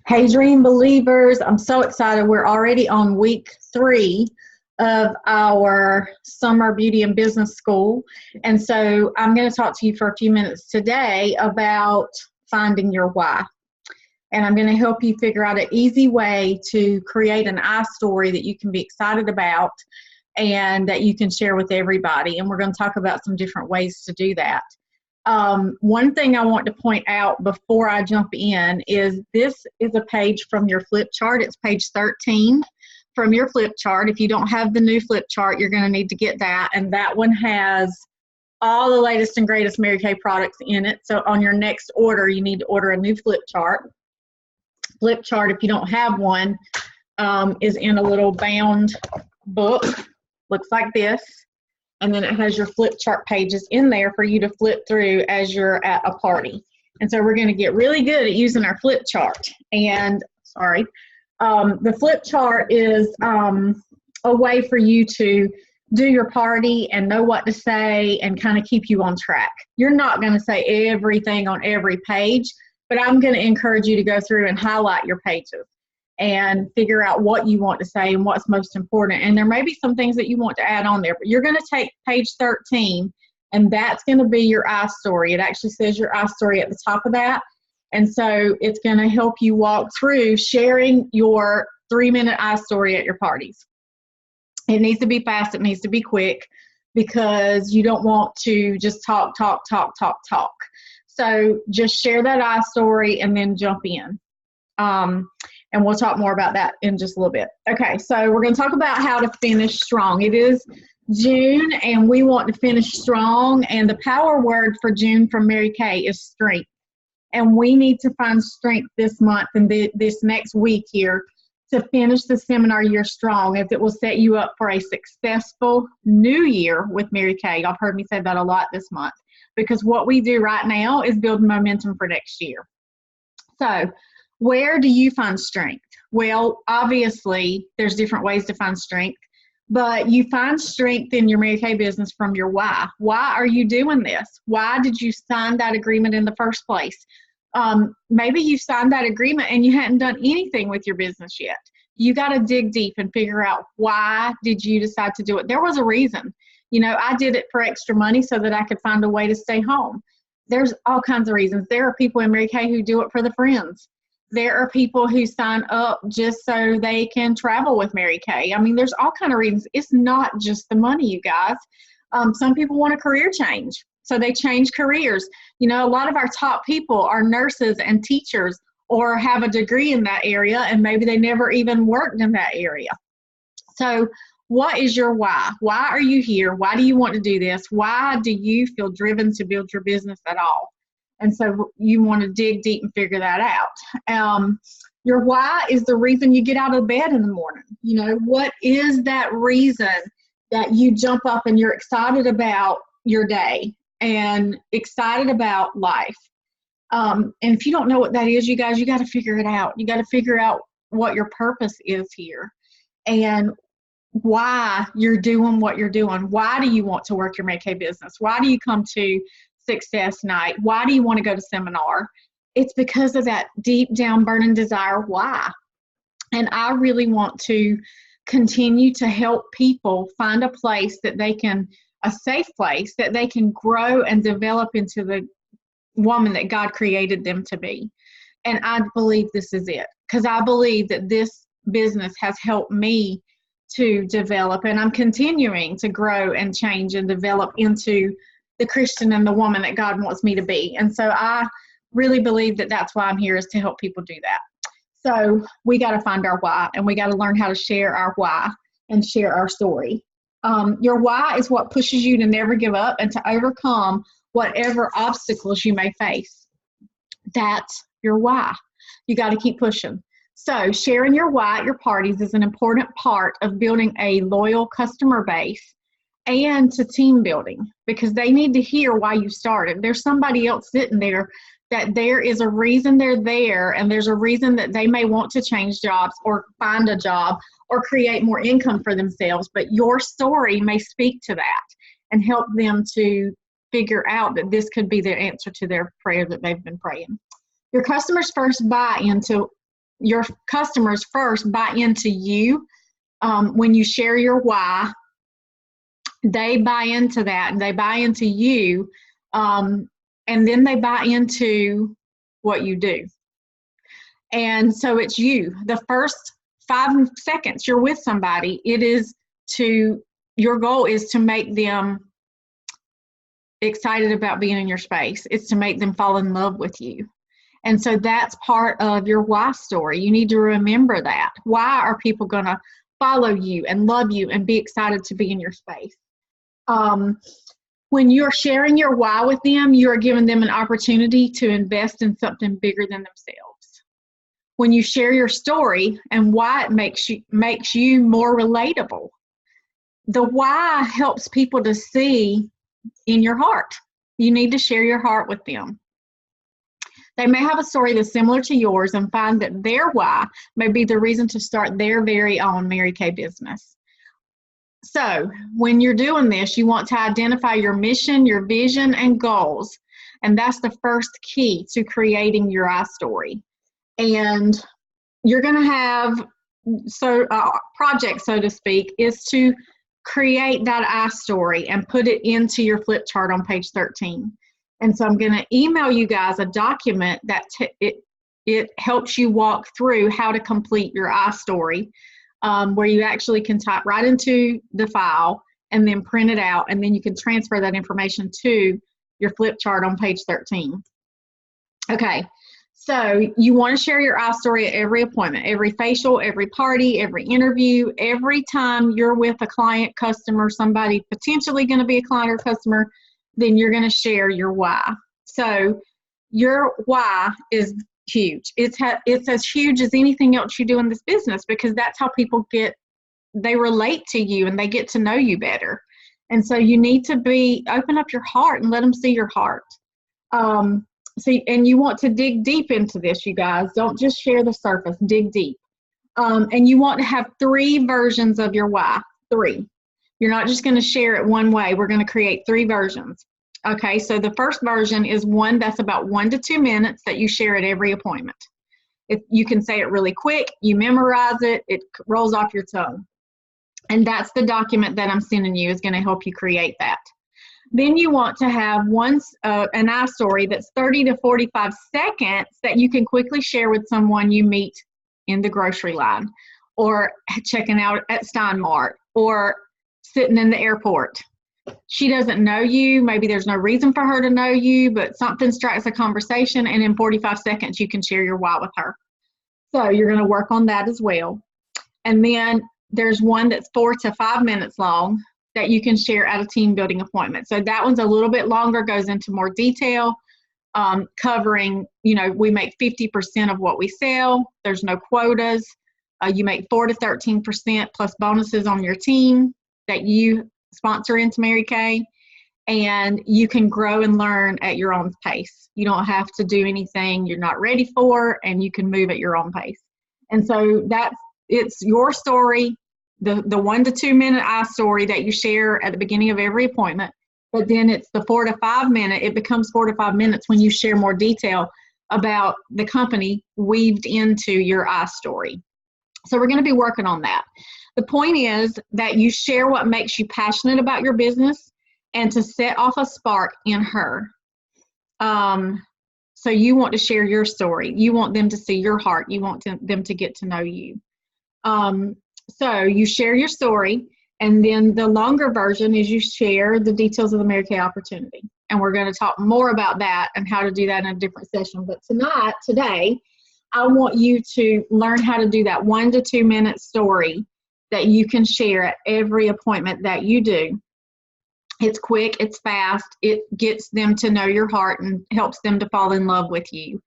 Hey, Dream Believers, I'm so excited. We're already on week 3 of our Summer Beauty and Business School. And so I'm going to talk to you for a few minutes today about finding your why. And I'm going to help you figure out an easy way to create an I story that you can be excited about and that you can share with everybody. And we're going to talk about some different ways to do that. One thing I want to point out before I jump in is this is a page from your flip chart. It's page 13 from your flip chart. If you don't have the new flip chart, you're going to need to get that. And that one has all the latest and greatest Mary Kay products in it. So on your next order, you need to order a new flip chart. Flip chart, if you don't have one, is in a little bound book. Looks like this. And then it has your flip chart pages in there for you to flip through as you're at a party. And so we're going to get really good at using our flip chart. And the flip chart is a way for you to do your party and know what to say and kind of keep you on track. You're not going to say everything on every page, but I'm going to encourage you to go through and highlight your pages and figure out what you want to say and what's most important. And there may be some things that you want to add on there, but you're going to take page 13, and that's going to be your I story. It actually says your I story at the top of that. And so it's going to help you walk through sharing your 3-minute I story at your parties. It needs to be fast. It needs to be quick because you don't want to just talk. So just share that I story and then jump in. And we'll talk more about that in just a little bit. Okay, so we're going to talk about how to finish strong. It is June, and we want to finish strong. And the power word for June from Mary Kay is strength. And we need to find strength this month and this next week here to finish the seminar year strong, as it will set you up for a successful new year with Mary Kay. Y'all have heard me say that a lot this month, because what we do right now is build momentum for next year. So, where do you find strength? Well, obviously, there's different ways to find strength, but you find strength in your Mary Kay business from your why. Why are you doing this? Why did you sign that agreement in the first place? Maybe you signed that agreement and you hadn't done anything with your business yet. You got to dig deep and figure out, why did you decide to do it? There was a reason. You know, I did it for extra money so that I could find a way to stay home. There's all kinds of reasons. There are people in Mary Kay who do it for the friends. There are people who sign up just so they can travel with Mary Kay. I mean, there's all kinds of reasons. It's not just the money, you guys. Some people want a career change, so they change careers. You know, a lot of our top people are nurses and teachers or have a degree in that area, and maybe they never even worked in that area. So what is your why? Why are you here? Why do you want to do this? Why do you feel driven to build your business at all? And so you want to dig deep and figure that out. Your why is the reason you get out of bed in the morning. You know, what is that reason that you jump up and you're excited about your day and excited about life? And if you don't know what that is, you guys, you got to figure it out. You got to figure out what your purpose is here and why you're doing what you're doing. Why do you want to work your Mary Kay business? Why do you come to Success Night? Why do you want to go to seminar? It's because of that deep down burning desire why. And I really want to continue to help people find a place that they can, a safe place that they can grow and develop into the woman that God created them to be. And I believe this is it, because I believe that this business has helped me to develop, and I'm continuing to grow and change and develop into the Christian and the woman that God wants me to be. And so I really believe that that's why I'm here, is to help people do that. So we got to find our why, and we got to learn how to share our why and share our story. Your why is what pushes you to never give up and to overcome whatever obstacles you may face. That's your why. You got to keep pushing. So sharing your why at your parties is an important part of building a loyal customer base and to team building, because they need to hear why you started. There's somebody else sitting there that there is a reason they're there, and there's a reason that they may want to change jobs or find a job or create more income for themselves, but your story may speak to that and help them to figure out that this could be their answer to their prayer that they've been praying. Your customers first buy into your customers first buy into you. When you share your why, they buy into that and they buy into you. And then they buy into what you do. And so it's you. The first 5 seconds you're with somebody, your goal is to make them excited about being in your space. It's to make them fall in love with you. And so that's part of your why story. You need to remember that. Why are people going to follow you and love you and be excited to be in your space? When you're sharing your why with them, you are giving them an opportunity to invest in something bigger than themselves. When you share your story and why it makes you more relatable, the why helps people to see in your heart. You need to share your heart with them. They may have a story that's similar to yours and find that their why may be the reason to start their very own Mary Kay business. So when you're doing this, you want to identify your mission, your vision, and goals. And that's the first key to creating your I story. And you're going to have project, so to speak, is to create that I story and put it into your flip chart on page 13. And so I'm going to email you guys a document that it helps you walk through how to complete your I story, where you actually can type right into the file and then print it out, and then you can transfer that information to your flip chart on page 13. Okay, so you want to share your I story at every appointment, every facial, every party, every interview, every time you're with a client, customer, somebody potentially going to be a client or customer, then you're going to share your why. So your why is huge. It's as huge as anything else you do in this business, because that's how people they relate to you and they get to know you better. And so you need to open up your heart and let them see your heart. And you want to dig deep into this, you guys. Don't just share the surface, dig deep. And you want to have 3 versions of your why, 3. You're not just going to share it one way. We're going to create 3 versions. Okay, so the first version is one that's about 1 to 2 minutes that you share at every appointment. You can say it really quick, you memorize it, it rolls off your tongue. And that's the document that I'm sending you is going to help you create that. Then you want to have an I story that's 30 to 45 seconds that you can quickly share with someone you meet in the grocery line, or checking out at Stein Mart, or sitting in the airport. She doesn't know you. Maybe there's no reason for her to know you, but something strikes a conversation, and in 45 seconds, you can share your why with her. So you're going to work on that as well. And then there's one that's 4 to 5 minutes long that you can share at a team building appointment. So that one's a little bit longer, goes into more detail, covering, we make 50% of what we sell. There's no quotas. You make 4 to 13% plus bonuses on your team that you sponsor into Mary Kay, and you can grow and learn at your own pace. You don't have to do anything you're not ready for, and you can move at your own pace. And so it's your story, the 1 to 2 minute I story that you share at the beginning of every appointment, but then it's the 4 to 5 minute, it becomes 4 to 5 minutes when you share more detail about the company weaved into your I story. So we're going to be working on that. The point is that you share what makes you passionate about your business and to set off a spark in her. So you want to share your story. You want them to see your heart. You want them to get to know you. So you share your story, and then the longer version is you share the details of the Mary Kay opportunity. And we're going to talk more about that and how to do that in a different session. But today, I want you to learn how to do that 1 to 2 minute story that you can share at every appointment that you do. It's quick, it's fast, it gets them to know your heart and helps them to fall in love with you.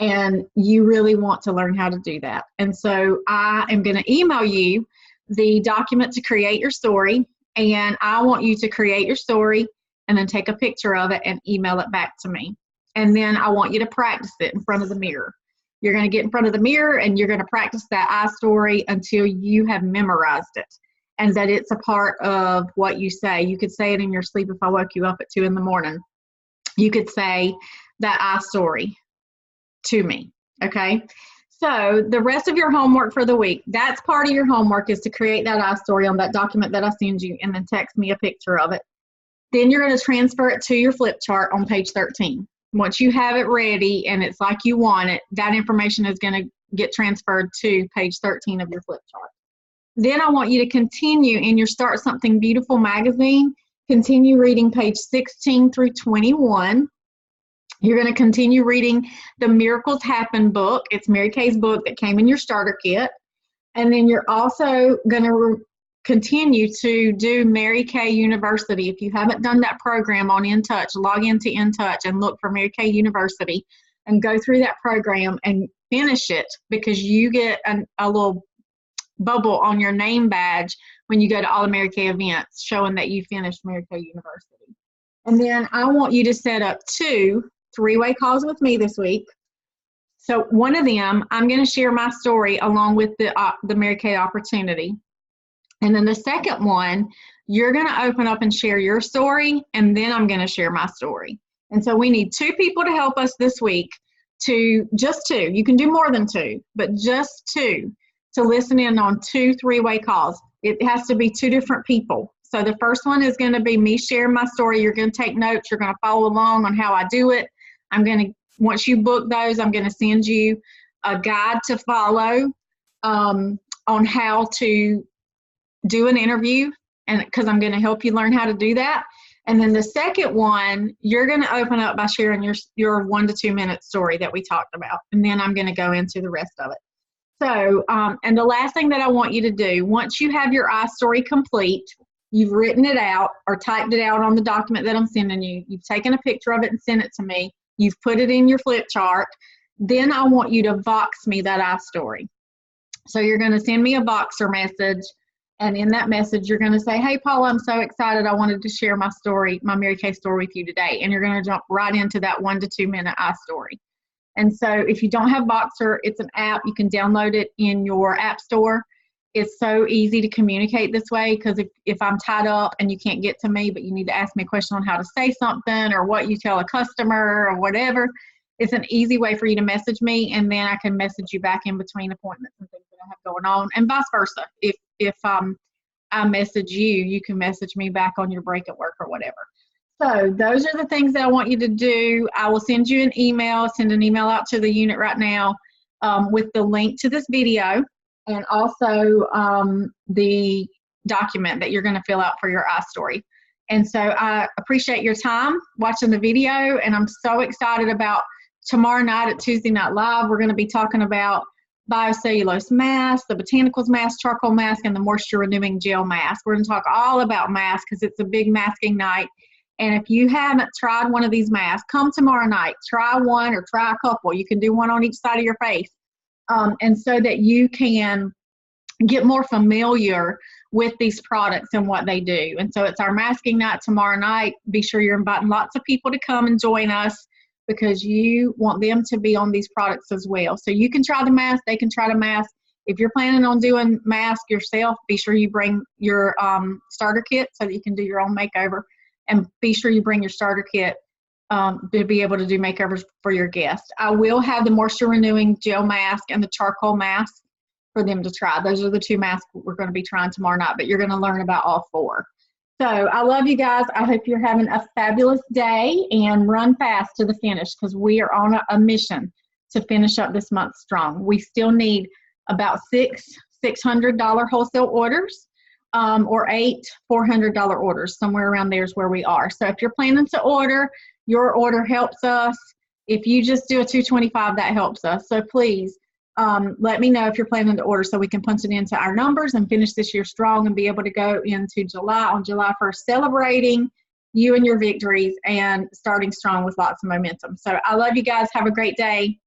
And you really want to learn how to do that. And so I am going to email you the document to create your story, and I want you to create your story and then take a picture of it and email it back to me. And then I want you to practice it in front of the mirror. You're going to get in front of the mirror and you're going to practice that I story until you have memorized it and that it's a part of what you say. You could say it in your sleep if I woke you up at 2 in the morning. You could say that I story to me, okay? So the rest of your homework for the week, that's part of your homework, is to create that iStory on that document that I send you and then text me a picture of it. Then you're going to transfer it to your flip chart on page 13. Once you have it ready and it's like you want it, that information is going to get transferred to page 13 of your flip chart. Then I want you to continue in your Start Something Beautiful magazine, continue reading page 16 through 21. You're going to continue reading the Miracles Happen book. It's Mary Kay's book that came in your starter kit. And then you're also going to continue to do Mary Kay University. If you haven't done that program on InTouch, log into InTouch and look for Mary Kay University and go through that program and finish it, because you get a little bubble on your name badge when you go to all the Mary Kay events showing that you finished Mary Kay University. And then I want you to set up 2 3-way calls with me this week. So one of them, I'm going to share my story along with the Mary Kay opportunity. And then the second one, you're going to open up and share your story, and then I'm going to share my story. And so we need 2 people to help us this week, just 2. You can do more than 2, but just 2 to listen in on 2 3-way calls. It has to be 2 different people. So the first one is going to be me sharing my story. You're going to take notes. You're going to follow along on how I do it. Once you book those, I'm going to send you a guide to follow on how to do an interview, and because I'm going to help you learn how to do that. And then the second one, you're going to open up by sharing your 1 to 2 minute story that we talked about. And then I'm going to go into the rest of it. So, and the last thing that I want you to do, once you have your iStory complete, you've written it out or typed it out on the document that I'm sending you, you've taken a picture of it and sent it to me, you've put it in your flip chart, then I want you to Vox me that iStory. So you're going to send me a Voxer message, and in that message, you're going to say, hey, Paula, I'm so excited. I wanted to share my story, my Mary Kay story with you today. And you're going to jump right into that 1 to 2 minute iStory. And so if you don't have Voxer, it's an app. You can download it in your app store. It's so easy to communicate this way, because if I'm tied up and you can't get to me, but you need to ask me a question on how to say something or what you tell a customer or whatever, it's an easy way for you to message me, and then I can message you back in between appointments and things that I have going on, and vice versa. If I message you, you can message me back on your break at work or whatever. So those are the things that I want you to do. I will send you an email, send an email out to the unit right now with the link to this video, and also the document that you're going to fill out for your iStory. And so I appreciate your time watching the video, and I'm so excited about tomorrow night at Tuesday Night Live. We're going to be talking about biocellulose mask, the botanicals mask, charcoal mask, and the moisture renewing gel mask. We're going to talk all about masks because it's a big masking night. And if you haven't tried one of these masks, come tomorrow night. Try one or try a couple. You can do one on each side of your face. And so that you can get more familiar with these products and what they do. And so it's our masking night tomorrow night. Be sure you're inviting lots of people to come and join us, because you want them to be on these products as well. So you can try the mask, they can try the mask. If you're planning on doing mask yourself, be sure you bring your starter kit so that you can do your own makeover, and be sure you bring your starter kit to be able to do makeovers for your guests. I will have the moisture renewing gel mask and the charcoal mask for them to try. Those are the 2 masks we're going to be trying tomorrow night, but you're going to learn about all 4. So I love you guys. I hope you're having a fabulous day, and run fast to the finish, because we are on a mission to finish up this month strong. We still need about 6 $600 wholesale orders or 8 $400 orders. Somewhere around there is where we are. So if you're planning to order, your order helps us. If you just do a $225, that helps us. So please let me know if you're planning to order, so we can punch it into our numbers and finish this year strong and be able to go into July on July 1st celebrating you and your victories and starting strong with lots of momentum. So I love you guys. Have a great day.